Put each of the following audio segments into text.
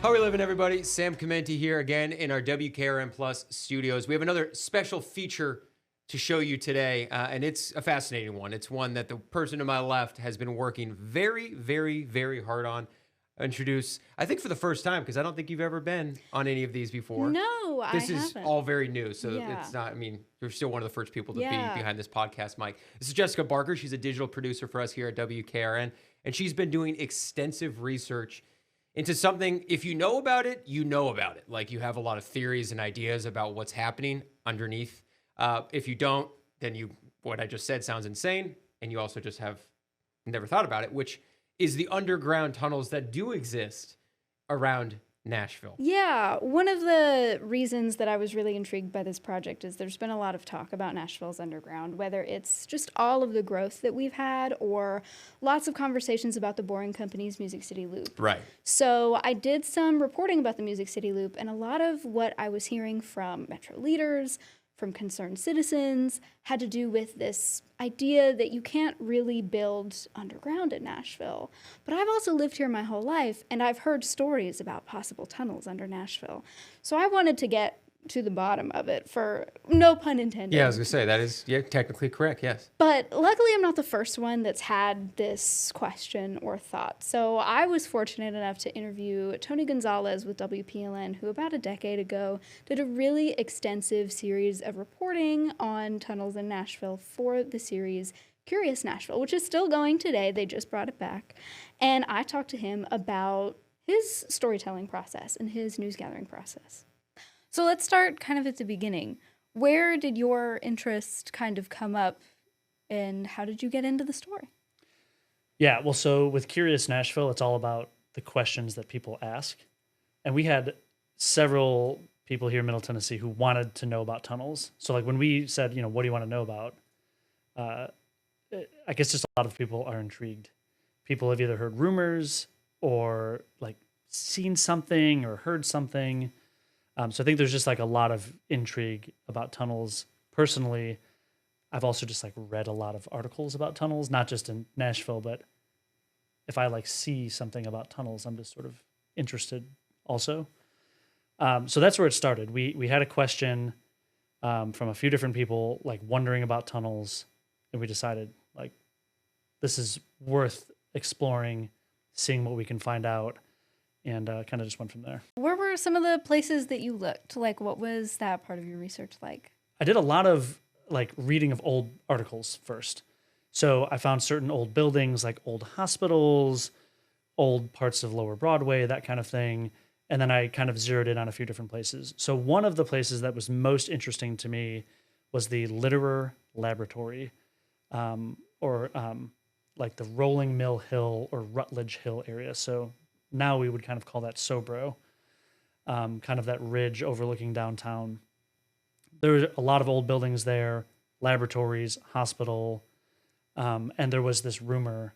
How are we living, everybody? Sam Commenti here again in our WKRN Plus studios. We have another special feature to show you today, and it's a fascinating one. It's one that the person to my left has been working very, very, very hard on. Introduce, I think for the first time, because I don't think you've ever been on any of these before. No, I haven't. This is all very new, so Yeah. it's not, I mean, you're still one of the first people to Yeah. be behind this podcast mic. This is Jessica Barker. She's a digital producer for us here at WKRN, and she's been doing extensive research into something. If you know about it, you know about it. Like, you have a lot of theories and ideas about what's happening underneath. If you don't, then what I just said sounds insane, and you also just have never thought about it, which is the underground tunnels that do exist around Nashville. Yeah, one of the reasons that I was really intrigued by this project is there's been a lot of talk about Nashville's underground, whether it's just all of the growth that we've had or lots of conversations about the Boring Company's Music City Loop. Right. So I did some reporting about the Music City Loop, and a lot of what I was hearing from Metro leaders, from concerned citizens, had to do with this idea that you can't really build underground in Nashville. But I've also lived here my whole life, and I've heard stories about possible tunnels under Nashville. So I wanted to get to the bottom of it, for no pun intended. Yeah, I was going to say, that is technically correct, yes. But luckily, I'm not the first one that's had this question or thought. So I was fortunate enough to interview Tony Gonzalez with WPLN, who about a decade ago did a really extensive series of reporting on tunnels in Nashville for the series Curious Nashville, which is still going today. They just brought it back. And I talked to him about his storytelling process and his news gathering process. So let's start kind of at the beginning. Where did your interest kind of come up, and how did you get into the story? Yeah, well, so with Curious Nashville, it's all about the questions that people ask. And we had several people here in Middle Tennessee who wanted to know about tunnels. So like when we said, what do you want to know about? I guess just a lot of people are intrigued. People have either heard rumors or like seen something or heard something. So I think there's just like a lot of intrigue about tunnels. Personally, I've also just like read a lot of articles about tunnels, not just in Nashville, but if I like see something about tunnels, I'm just sort of interested also. So that's where it started. We had a question from a few different people like wondering about tunnels, and we decided like this is worth exploring, seeing what we can find out. And kind of just went from there. Where were some of the places that you looked? Like, what was that part of your research like? I did a lot of like reading of old articles first. So I found certain old buildings, like old hospitals, old parts of Lower Broadway, that kind of thing. And then I kind of zeroed in on a few different places. So one of the places that was most interesting to me was the Litterer Laboratory, or like the Rolling Mill Hill or Rutledge Hill area. So now we would kind of call that Sobro, kind of that ridge overlooking downtown. There were a lot of old buildings there, laboratories, hospital, and there was this rumor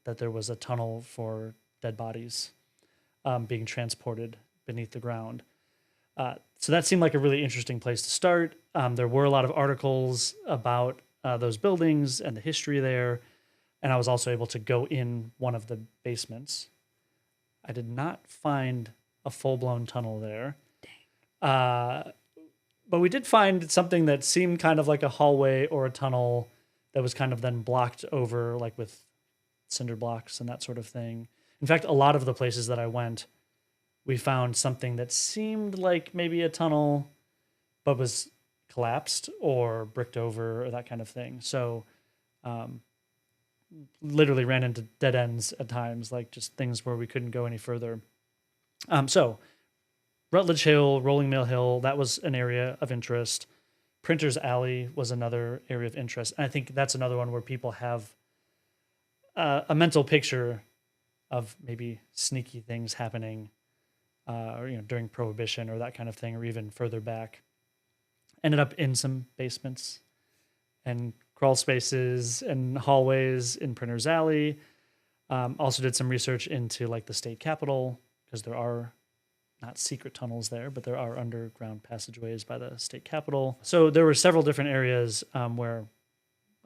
that there was a tunnel for dead bodies being transported beneath the ground. So that seemed like a really interesting place to start. There were a lot of articles about those buildings and the history there, and I was also able to go in one of the basements. I did not find a full-blown tunnel there. But we did find something that seemed kind of like a hallway or a tunnel that was kind of then blocked over like with cinder blocks and that sort of thing. In fact, a lot of the places that I went, we found something that seemed like maybe a tunnel, but was collapsed or bricked over or that kind of thing. So literally ran into dead ends at times, like just things where we couldn't go any further. So Rutledge Hill, Rolling Mill Hill, that was an area of interest. Printer's Alley was another area of interest. And I think that's another one where people have a mental picture of maybe sneaky things happening or, during Prohibition or that kind of thing, or even further back. Ended up in some basements and crawl spaces and hallways in Printer's Alley. Also did some research into like the state capitol, because there are not secret tunnels there, but there are underground passageways by the state capitol. So there were several different areas where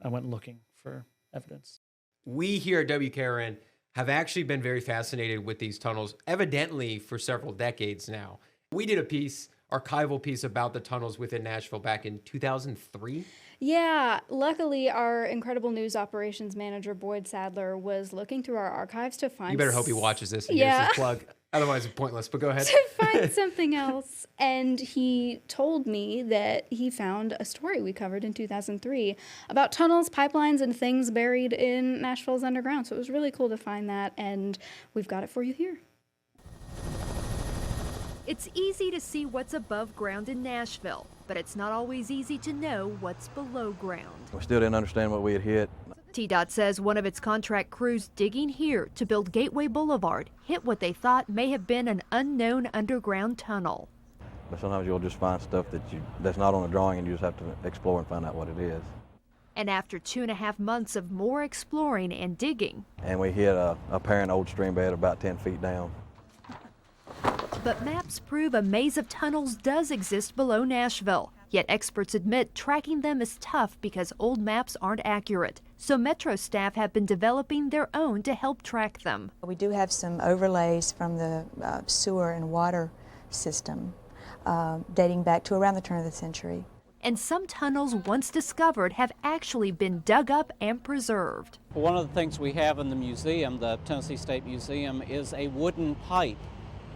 I went looking for evidence. We here at WKRN have actually been very fascinated with these tunnels, evidently for several decades now. We did a piece, archival piece about the tunnels within Nashville back in 2003. Yeah, luckily our incredible news operations manager, Boyd Sadler, was looking through our archives to find... You better hope he watches this and Yeah. here's his plug. Otherwise, it's pointless, but go ahead. to find something else. And he told me that he found a story we covered in 2003 about tunnels, pipelines, and things buried in Nashville's underground. So it was really cool to find that, and we've got it for you here. It's easy to see what's above ground in Nashville, but it's not always easy to know what's below ground. We still didn't understand what we had hit. TDOT says one of its contract crews digging here to build Gateway Boulevard hit what they thought may have been an unknown underground tunnel. But sometimes you'll just find stuff that's not on a drawing and you just have to explore and find out what it is. And after 2.5 months of more exploring and digging. And we hit a apparent old stream bed about 10 feet down. But maps prove a maze of tunnels does exist below Nashville. Yet experts admit tracking them is tough because old maps aren't accurate. So Metro staff have been developing their own to help track them. We do have some overlays from the sewer and water system dating back to around the turn of the century. And some tunnels once discovered have actually been dug up and preserved. One of the things we have in the museum, the Tennessee State Museum, is a wooden pipe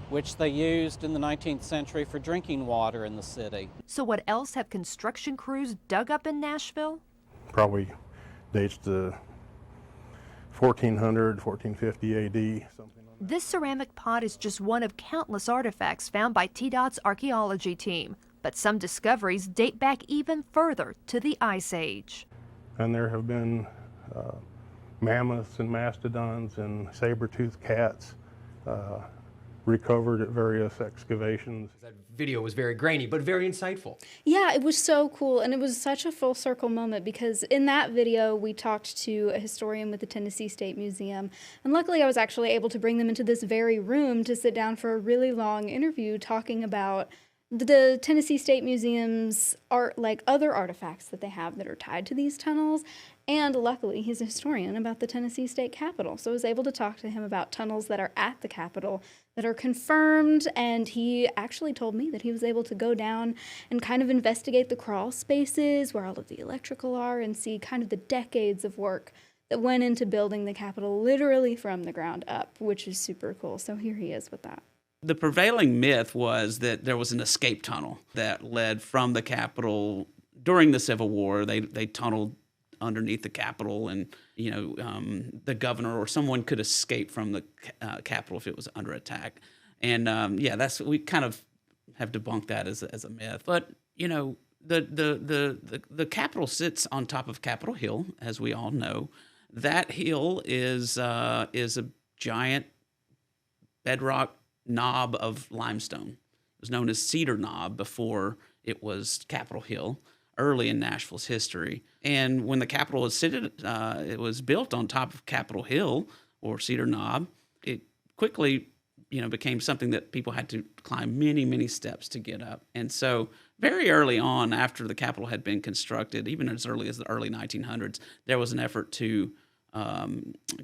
which they used in the 19th century for drinking water in the city. So what else have construction crews dug up in Nashville? Probably dates to 1400, 1450 AD, something like that. This ceramic pot is just one of countless artifacts found by TDOT's archaeology team. But some discoveries date back even further to the Ice Age. And there have been mammoths and mastodons and saber-toothed cats recovered at various excavations. That video was very grainy, but very insightful. Yeah, it was so cool, and it was such a full circle moment because in that video we talked to a historian with the Tennessee State Museum, and luckily I was actually able to bring them into this very room to sit down for a really long interview talking about the Tennessee State Museum's art, like other artifacts that they have that are tied to these tunnels. And luckily, he's a historian about the Tennessee State Capitol. So I was able to talk to him about tunnels that are at the Capitol that are confirmed. And he actually told me that he was able to go down and kind of investigate the crawl spaces where all of the electrical are and see kind of the decades of work that went into building the Capitol literally from the ground up, which is super cool. So here he is with that. The prevailing myth was that there was an escape tunnel that led from the Capitol during the Civil War. They tunneled underneath the Capitol, and the governor or someone could escape from the Capitol if it was under attack. And we kind of have debunked that as a myth. But the Capitol sits on top of Capitol Hill, as we all know. That hill is a giant bedrock knob of limestone. It was known as Cedar Knob before it was Capitol Hill, early in Nashville's history. And when the Capitol was it was built on top of Capitol Hill or Cedar Knob. It quickly, became something that people had to climb many, many steps to get up. And so very early on, after the Capitol had been constructed, even as early as the early 1900s, there was an effort to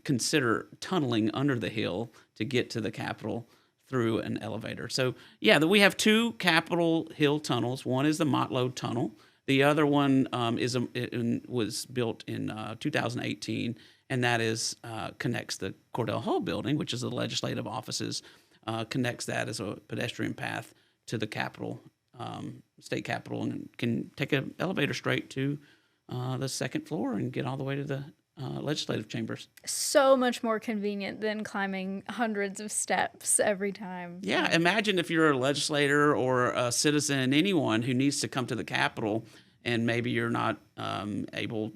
consider tunneling under the hill to get to the Capitol through an elevator. So, we have two Capitol Hill tunnels. One is the Motlow Tunnel. The other one was built in 2018, and that connects the Cordell Hull building, which is the legislative offices, connects that as a pedestrian path to the Capitol, state Capitol, and can take an elevator straight to the second floor and get all the way to the legislative chambers. So much more convenient than climbing hundreds of steps every time. Yeah, imagine if you're a legislator or a citizen, anyone who needs to come to the Capitol, and maybe you're not able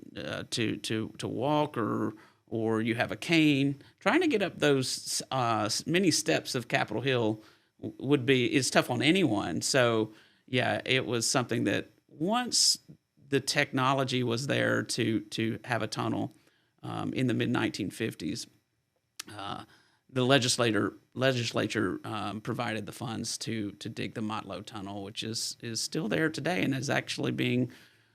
to walk or you have a cane. Trying to get up those many steps of Capitol Hill is tough on anyone. So it was something that once the technology was there to have a tunnel. In the mid-1950s, the legislature provided the funds to dig the Motlow Tunnel, which is still there today and is actually being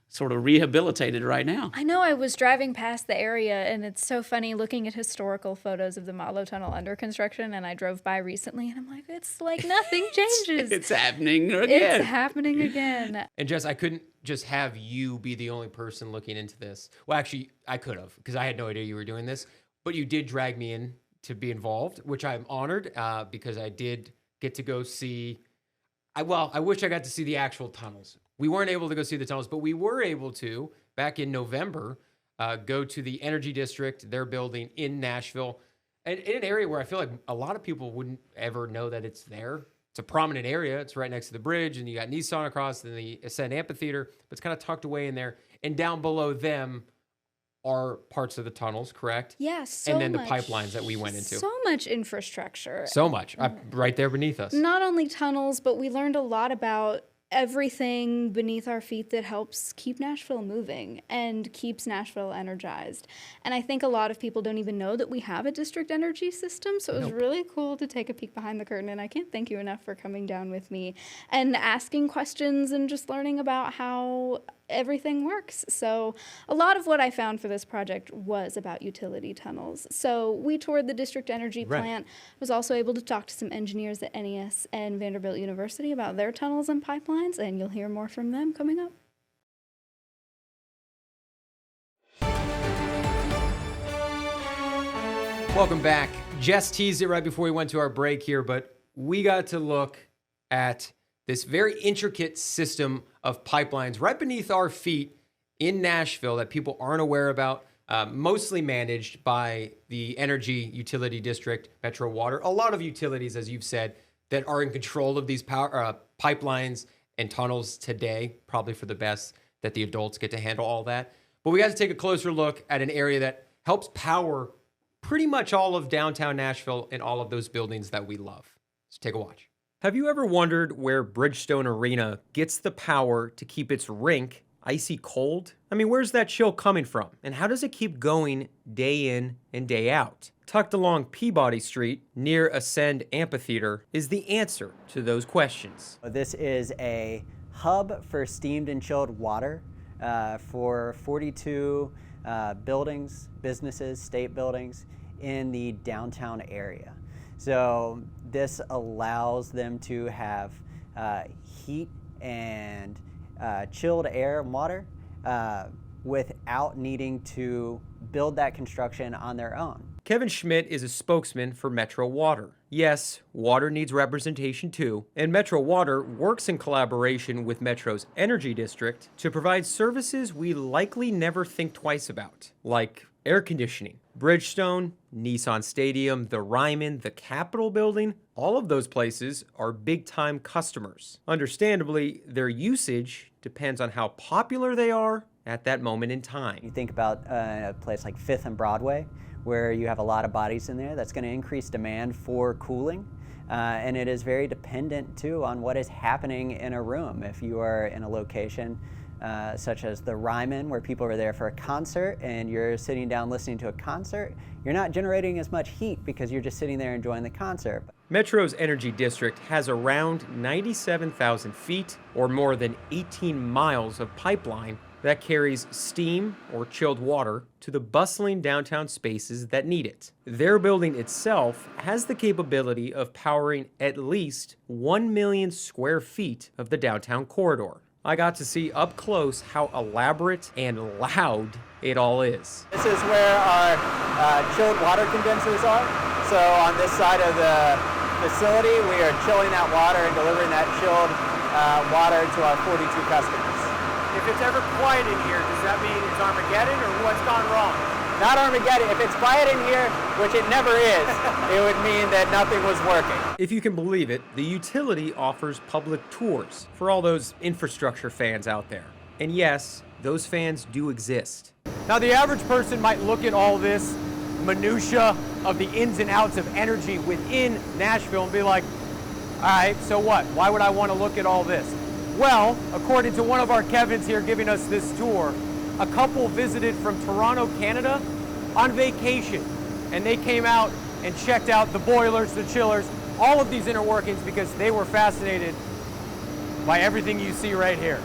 sort of rehabilitated right now. I know. I was driving past the area, and it's so funny looking at historical photos of the Malo Tunnel under construction, and I drove by recently, and I'm like, it's like nothing changes. It's happening again. It's happening again. And Jess, I couldn't just have you be the only person looking into this. Well, actually, I could have, because I had no idea you were doing this. But you did drag me in to be involved, which I'm honored because I did get to go see. I wish I got to see the actual tunnels. We weren't able to go see the tunnels, but we were able to, back in November, go to the Energy District, their building in Nashville, and in an area where I feel like a lot of people wouldn't ever know that it's there. It's a prominent area. It's right next to the bridge, and you got Nissan across, and the Ascend Amphitheater, but it's kind of tucked away in there. And down below them are parts of the tunnels, correct? Yes, so and then much, the pipelines that we went into. So much infrastructure. So much. Right there beneath us. Not only tunnels, but we learned a lot about everything beneath our feet that helps keep Nashville moving and keeps Nashville energized. And I think a lot of people don't even know that we have a district energy system, so it was really cool to take a peek behind the curtain, and I can't thank you enough for coming down with me and asking questions and just learning about how everything works. So a lot of what I found for this project was about utility tunnels. So we toured the district energy plant. Was also able to talk to some engineers at NES and Vanderbilt University about their tunnels and pipelines, and you'll hear more from them coming up. Welcome back. Jess teased it right before we went to our break here, but we got to look at this very intricate system of pipelines right beneath our feet in Nashville that people aren't aware about, mostly managed by the Energy Utility District, Metro Water. A lot of utilities, as you've said, that are in control of these pipelines and tunnels today, probably for the best that the adults get to handle all that. But we got to take a closer look at an area that helps power pretty much all of downtown Nashville and all of those buildings that we love. So take a watch. Have you ever wondered where Bridgestone Arena gets the power to keep its rink icy cold? I mean, where's that chill coming from? And how does it keep going day in and day out? Tucked along Peabody Street near Ascend Amphitheater is the answer to those questions. This is a hub for steamed and chilled water for 42 buildings, businesses, state buildings in the downtown area. So this allows them to have heat and chilled air and water without needing to build that construction on their own. Kevin Schmidt is a spokesman for Metro Water. Yes, water needs representation too, and Metro Water works in collaboration with Metro's Energy District to provide services we likely never think twice about, like air conditioning. Bridgestone, Nissan Stadium, the Ryman, the Capitol Building, all of those places are big-time customers. Understandably, their usage depends on how popular they are at that moment in time. You think about a place like 5th and Broadway, where you have a lot of bodies in there. That's going to increase demand for cooling. And it is very dependent, too, on what is happening in a room. If you are in a location such as the Ryman, where people are there for a concert and you're sitting down listening to a concert, you're not generating as much heat because you're just sitting there enjoying the concert. Metro's Energy District has around 97,000 feet or more than 18 miles of pipeline that carries steam or chilled water to the bustling downtown spaces that need it. Their building itself has the capability of powering at least 1 million square feet of the downtown corridor. I got to see up close how elaborate and loud it all is. This is where our chilled water condensers are. So on this side of the facility, we are chilling that water and delivering that chilled water to our 42 customers. If it's ever quiet in here, does that mean it's Armageddon or what's gone wrong? Not Armageddon. If it's quiet in here, which it never is, it would mean that nothing was working. If you can believe it, the utility offers public tours for all those infrastructure fans out there. And yes, those fans do exist. Now, the average person might look at all this minutia of the ins and outs of energy within Nashville and be like, all right, so what? Why would I want to look at all this? Well, according to one of our Kevins here giving us this tour, a couple visited from Toronto, Canada on vacation, and they came out and checked out the boilers, the chillers, all of these inner workings because they were fascinated by everything you see right here.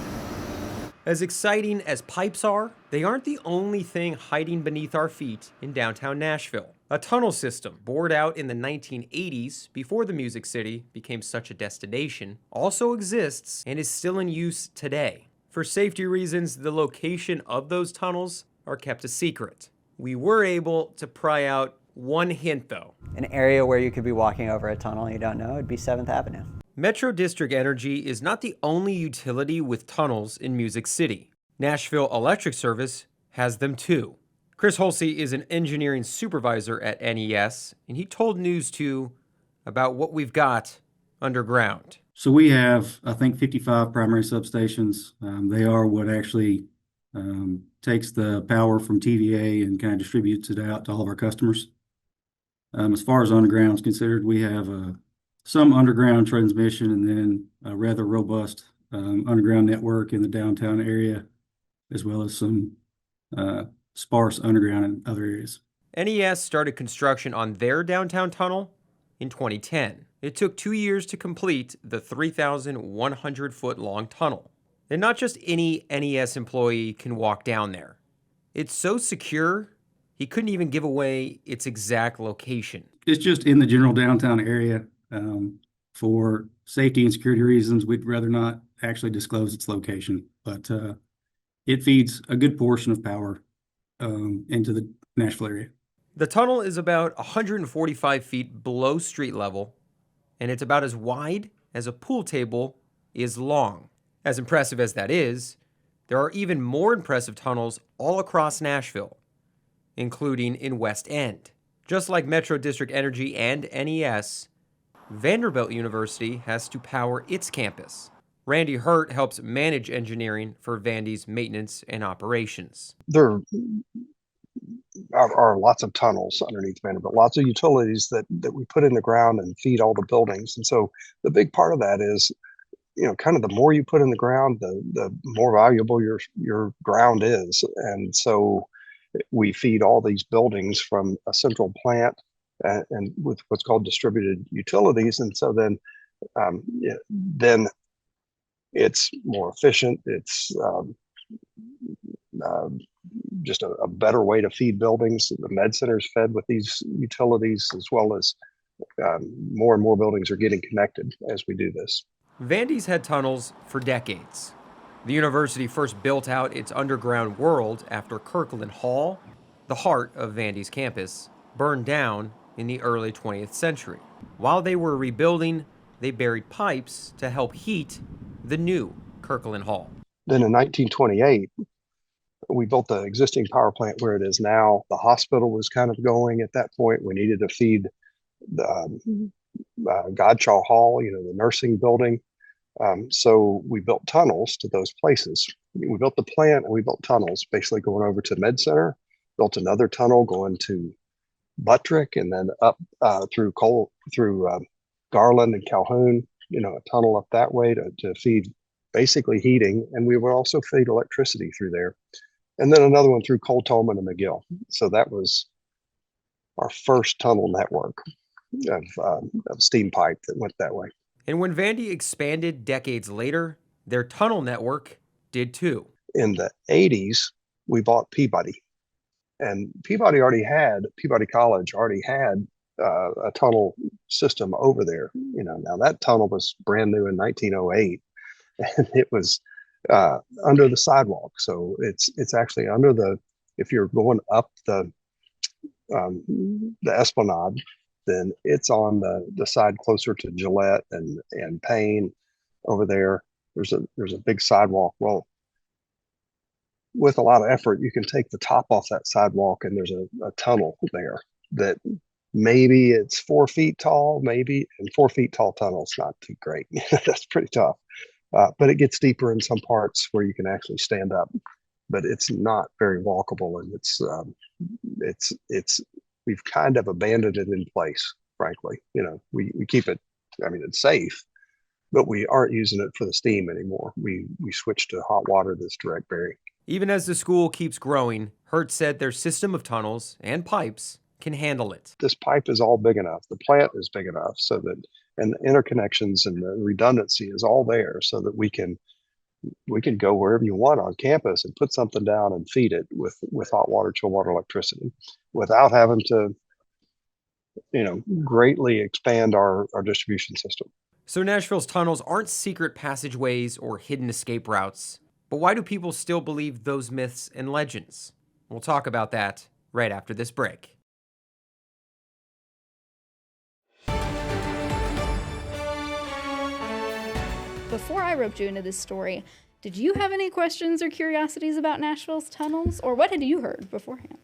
As exciting as pipes are, they aren't the only thing hiding beneath our feet in downtown Nashville. A tunnel system bored out in the 1980s, before the Music City became such a destination, also exists and is still in use today. For safety reasons, the location of those tunnels are kept a secret. We were able to pry out one hint, though. An area where you could be walking over a tunnel you don't know would be 7th Avenue. Metro District Energy is not the only utility with tunnels in Music City. Nashville Electric Service has them too. Chris Holsey is an engineering supervisor at NES, and he told News 2 about what we've got underground. So we have, I think, 55 primary substations. They are what actually takes the power from TVA and kind of distributes it out to all of our customers. As far as underground is considered, we have some underground transmission and then a rather robust underground network in the downtown area, as well as some sparse underground in other areas. NES started construction on their downtown tunnel in 2010. It took 2 years to complete the 3,100-foot long tunnel. And not just any NES employee can walk down there. It's so secure, he couldn't even give away its exact location. It's just in the general downtown area. For safety and security reasons, we'd rather not actually disclose its location, but it feeds a good portion of power into the Nashville area. The tunnel is about 145 feet below street level, and it's about as wide as a pool table is long. As impressive as that is, there are even more impressive tunnels all across Nashville, including in West End. Just like Metro District Energy and NES, Vanderbilt University has to power its campus. Randy Hurt helps manage engineering for Vandy's maintenance and operations. There are lots of tunnels underneath Vanderbilt, lots of utilities that we put in the ground and feed all the buildings. And so the big part of that is, kind of the more you put in the ground, the more valuable your ground is. And so we feed all these buildings from a central plant and with what's called distributed utilities. And so then it's more efficient. It's just a better way to feed buildings. The med center is fed with these utilities, as well as more and more buildings are getting connected as we do this. Vandy's had tunnels for decades. The university first built out its underground world after Kirkland Hall, the heart of Vandy's campus, burned down in the early 20th century. While they were rebuilding, they buried pipes to help heat the new Kirkland Hall. Then in 1928, we built the existing power plant where it is now. The hospital was kind of going at that point. We needed to feed the Godshaw Hall, the nursing building. So we built tunnels to those places. We built the plant and we built tunnels, basically going over to Med Center, built another tunnel going to Buttrick, and then up through Garland and Calhoun, a tunnel up that way to feed basically heating. And we would also feed electricity through there. And then another one through Cole Tolman and McGill. So that was our first tunnel network of steam pipe that went that way. And when Vandy expanded decades later, their tunnel network did too. In the 80s, we bought Peabody. And Peabody College already had a tunnel system over there. Now that tunnel was brand new in 1908, and it was under the sidewalk. So it's actually if you're going up the Esplanade, then it's on the side closer to Gillette and Payne over there. There's a big sidewalk. Well, with a lot of effort, you can take the top off that sidewalk, and there's a tunnel there that maybe it's 4 feet tall, and 4 feet tall tunnel is not too great. That's pretty tough. But it gets deeper in some parts where you can actually stand up, but it's not very walkable, and we've kind of abandoned it in place, frankly. We keep it, it's safe, but we aren't using it for the steam anymore. We switched to hot water that's direct bury. Even as the school keeps growing, Hurt said their system of tunnels and pipes can handle it. This pipe is all big enough. The plant is big enough and the interconnections and the redundancy is all there so that we can we could go wherever you want on campus and put something down and feed it with hot water, chill water, electricity, without having to, greatly expand our distribution system. So Nashville's tunnels aren't secret passageways or hidden escape routes. But why do people still believe those myths and legends? We'll talk about that right after this break. Before I roped you into this story, did you have any questions or curiosities about Nashville's tunnels, or what had you heard beforehand?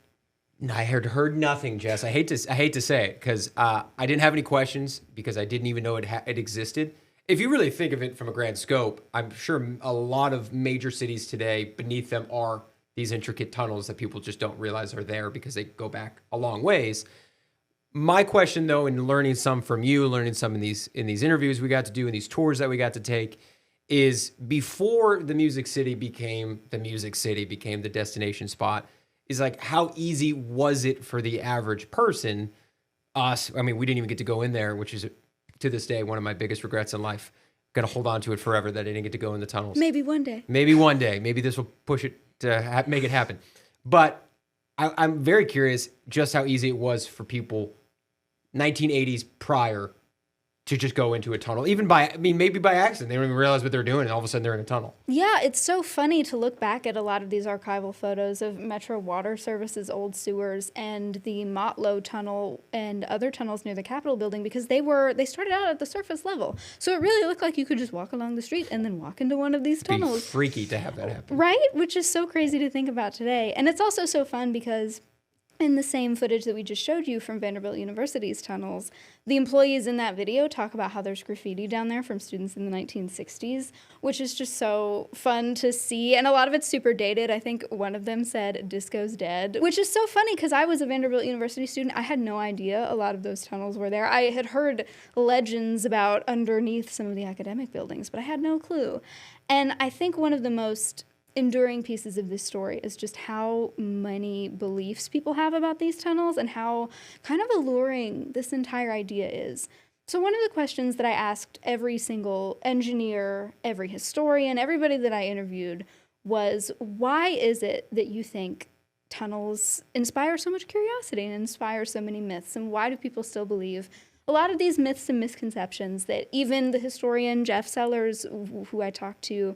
I had heard nothing, Jess. I hate to say it because I didn't have any questions because I didn't even know it existed. If you really think of it from a grand scope, I'm sure a lot of major cities today, beneath them are these intricate tunnels that people just don't realize are there because they go back a long ways. My question, though, in learning some from you, learning some in these interviews we got to do, in these tours that we got to take, is before the Music City became the destination spot, is like, how easy was it for the average person, us? I mean, we didn't even get to go in there, which is to this day one of my biggest regrets in life. Got to hold on to it forever that I didn't get to go in the tunnels. Maybe one day. Maybe one day. Maybe this will push it to make it happen. But I'm very curious just how easy it was for people 1980s prior to just go into a tunnel, maybe by accident. They don't even realize what they're doing, and all of a sudden they're in a tunnel. Yeah, it's so funny to look back at a lot of these archival photos of Metro Water Service's old sewers and the Motlow Tunnel and other tunnels near the Capitol building, because they started out at the surface level. So it really looked like you could just walk along the street and then walk into one of these tunnels. It'd be freaky to have that happen. Right? Which is so crazy to think about today. And it's also so fun because in the same footage that we just showed you from Vanderbilt University's tunnels, the employees in that video talk about how there's graffiti down there from students in the 1960s, which is just so fun to see. And a lot of it's super dated. I think one of them said, "Disco's dead," which is so funny because I was a Vanderbilt University student. I had no idea a lot of those tunnels were there. I had heard legends about underneath some of the academic buildings, but I had no clue. And I think one of the most enduring pieces of this story is just how many beliefs people have about these tunnels and how kind of alluring this entire idea is. So one of the questions that I asked every single engineer, every historian, everybody that I interviewed was, why is it that you think tunnels inspire so much curiosity and inspire so many myths, and why do people still believe a lot of these myths and misconceptions that even the historian Jeff Sellers, who I talked to,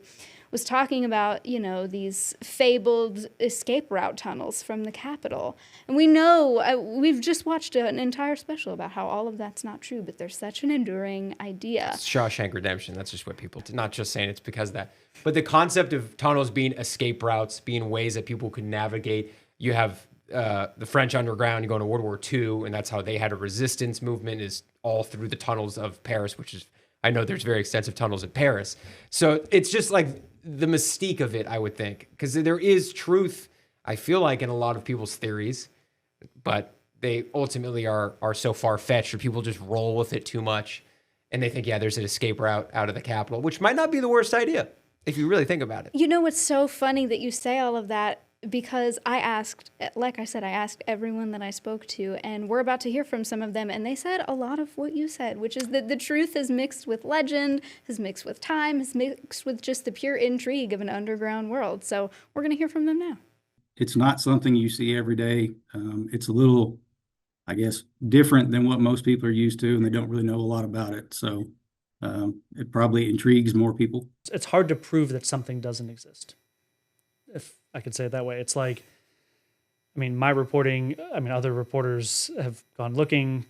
was talking about, these fabled escape route tunnels from the Capitol. And we know, we've just watched an entire special about how all of that's not true, but there's such an enduring idea. It's Shawshank Redemption. That's just what people do. Not just saying it's because of that. But the concept of tunnels being escape routes, being ways that people could navigate. You have the French underground, you go into World War II, and that's how they had a resistance movement, is all through the tunnels of Paris, which is, I know there's very extensive tunnels in Paris. So it's just like the mystique of it, I would think, because there is truth, I feel like, in a lot of people's theories, but they ultimately are so far-fetched, or people just roll with it too much, and they think, yeah, there's an escape route out of the Capitol, which might not be the worst idea, if you really think about it. You know what's so funny that you say all of that, because I asked everyone that I spoke to, and we're about to hear from some of them, and they said a lot of what you said, which is that the truth is mixed with legend, is mixed with time, is mixed with just the pure intrigue of an underground world. So we're going to hear from them now. It's not something you see every day. It's a little, I guess, different than what most people are used to, and they don't really know a lot about it. So it probably intrigues more people. It's hard to prove that something doesn't exist, if I could say it that way. It's like, my reporting, other reporters have gone looking.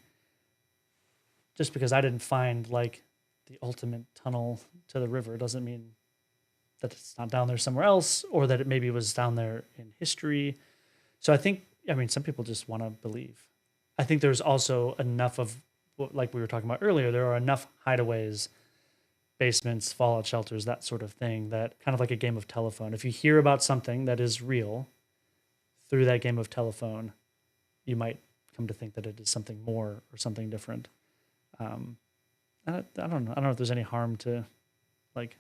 Just because I didn't find like the ultimate tunnel to the river doesn't mean that it's not down there somewhere else, or that it maybe was down there in history. So I think, some people just want to believe. I think there's also enough of, like we were talking about earlier, there are enough hideaways, basements, fallout shelters, that sort of thing, that kind of like a game of telephone. If you hear about something that is real through that game of telephone, you might come to think that it is something more or something different. I don't know if there's any harm to like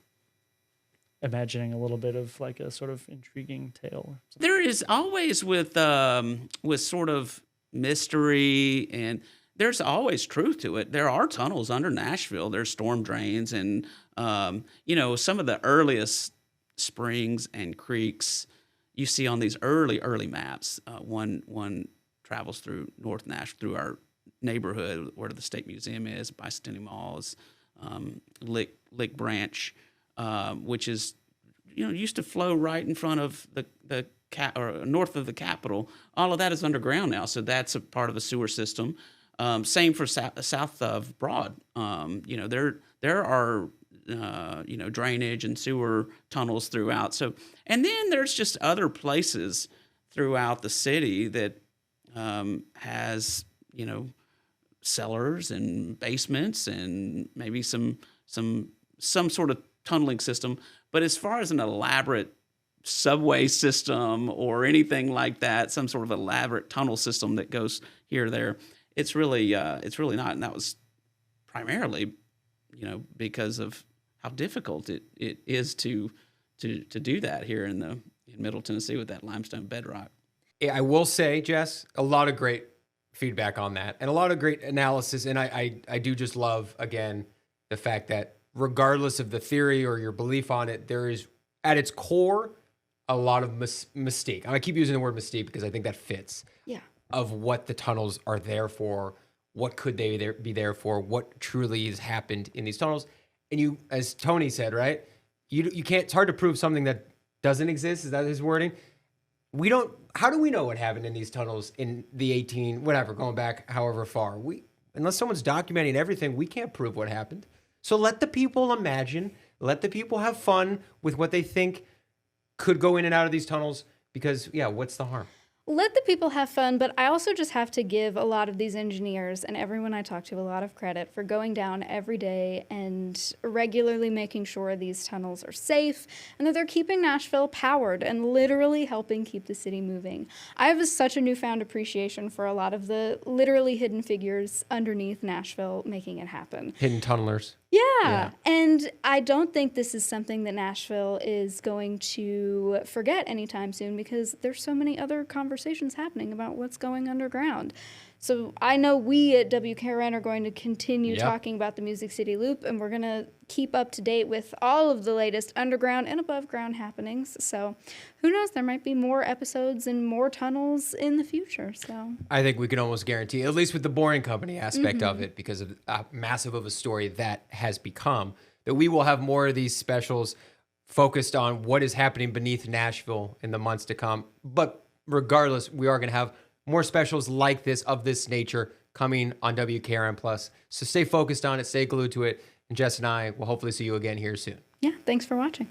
imagining a little bit of like a sort of intriguing tale. There is always with sort of mystery, and there's always truth to it. There are tunnels under Nashville. There's storm drains, and some of the earliest springs and creeks you see on these early maps. One travels through North Nashville, through our neighborhood where the State Museum is, Bicentennial Mall, is Lick Branch, which is, used to flow right in front of the or north of the Capitol. All of that is underground now, so that's a part of the sewer system. Same for south of Broad. There are drainage and sewer tunnels throughout. So, and then there's just other places throughout the city that has cellars and basements and maybe some sort of tunneling system. But as far as an elaborate subway system or anything like that, some sort of elaborate tunnel system that goes here or there, it's really not. And that was primarily, because of how difficult it is to do that here in Middle Tennessee with that limestone bedrock. I will say, Jess, a lot of great feedback on that and a lot of great analysis. And I do just love, again, the fact that regardless of the theory or your belief on it, there is at its core a lot of mystique. I keep using the word mystique because I think that fits. Yeah. Of what the tunnels are there for, what could they be there for, what truly has happened in these tunnels. And you, as Tony said, right? You can't. It's hard to prove something that doesn't exist. Is that his wording? We don't. How do we know what happened in these tunnels in the going back however far? Unless someone's documenting everything, we can't prove what happened. So let the people imagine. Let the people have fun with what they think could go in and out of these tunnels. Because what's the harm? Let the people have fun, but I also just have to give a lot of these engineers and everyone I talk to a lot of credit for going down every day and regularly making sure these tunnels are safe and that they're keeping Nashville powered and literally helping keep the city moving. I have such a newfound appreciation for a lot of the literally hidden figures underneath Nashville making it happen. Hidden tunnelers. Yeah, and I don't think this is something that Nashville is going to forget anytime soon because there's so many other conversations happening about what's going underground. So I know we at WKRN are going to continue talking about the Music City Loop, and we're going to keep up to date with all of the latest underground and above ground happenings. So who knows, there might be more episodes and more tunnels in the future. So I think we can almost guarantee, at least with the Boring Company aspect of it, because of how massive of a story that has become, that we will have more of these specials focused on what is happening beneath Nashville in the months to come. But regardless, we are going to have more specials like this, of this nature, coming on WKRN+. So stay focused on it, stay glued to it, and Jess and I will hopefully see you again here soon. yeah, thanks for watching.